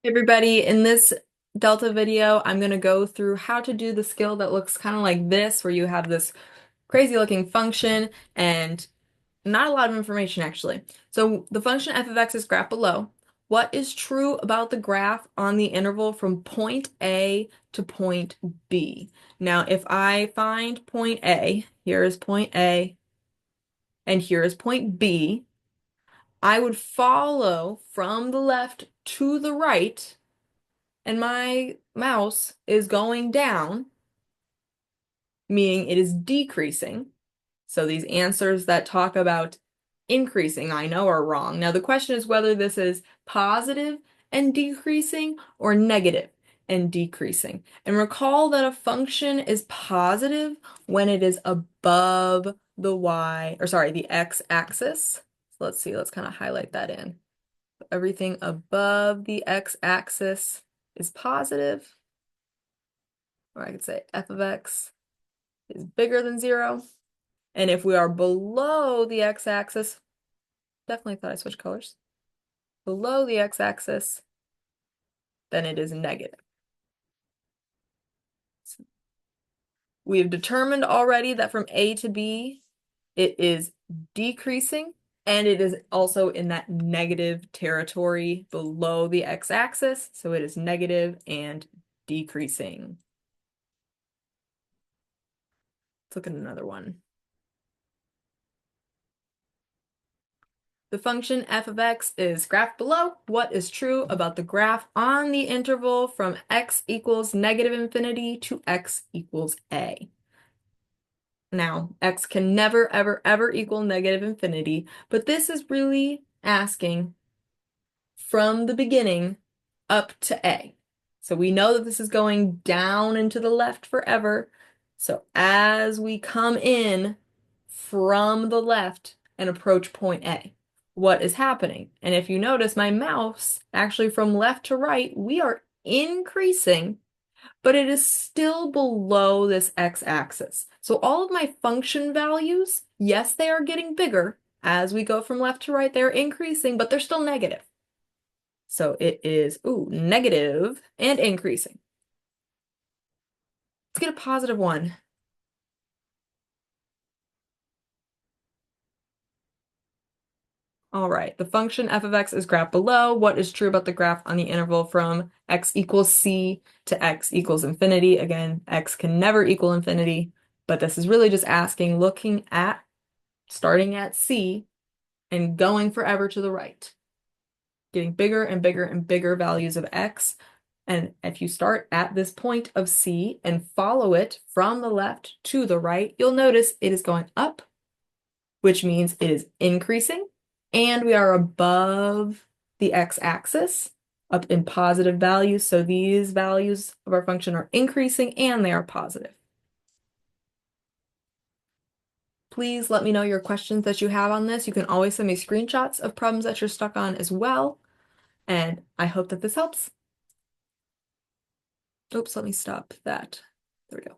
Hey everybody, in this Delta video, I'm going to go through how to do the skill that looks kind of like this, where you have this crazy looking function and not a lot of information actually. So the function f of x is graph below. What is true about the graph on the interval from point A to point B? Now, if I find point A, here is point A, and here is point B, I would follow from the left to the right and my mouse is going down, meaning it is decreasing. So these answers that talk about increasing, I know are wrong. Now the question is whether this is positive and decreasing or negative and decreasing. And recall that a function is positive when it is above the the x-axis. So let's see, let's kind of highlight that in. Everything above the x-axis is positive, or I could say f of x is bigger than 0. And if we are below the x-axis, definitely thought I switched colors, below the x-axis, then it is negative. So we have determined already that from A to B, it is decreasing, and it is also in that negative territory below the x-axis, so it is negative and decreasing. Let's look at another one. The function f of x is graphed below. What is true about the graph on the interval from x equals negative infinity to x equals a? Now, x can never, ever, ever equal negative infinity, but this is really asking from the beginning up to a. So we know that this is going down and to the left forever. So as we come in from the left and approach point A, what is happening? And if you notice my mouse, actually from left to right, we are increasing, but it is still below this x-axis. So all of my function values, yes, they are getting bigger. As we go from left to right, they're increasing, but they're still negative. So it is, negative and increasing. Let's get a positive one. All right, the function f of x is graphed below. What is true about the graph on the interval from x equals c to x equals infinity? Again, x can never equal infinity, but this is really just asking, looking at, starting at c and going forever to the right, getting bigger and bigger and bigger values of x. And if you start at this point of c and follow it from the left to the right, you'll notice it is going up, which means it is increasing, and we are above the x-axis, up in positive values. So these values of our function are increasing and they are positive. Please let me know your questions that you have on this. You can always send me screenshots of problems that you're stuck on as well. And I hope that this helps. Oops, let me stop that. There we go.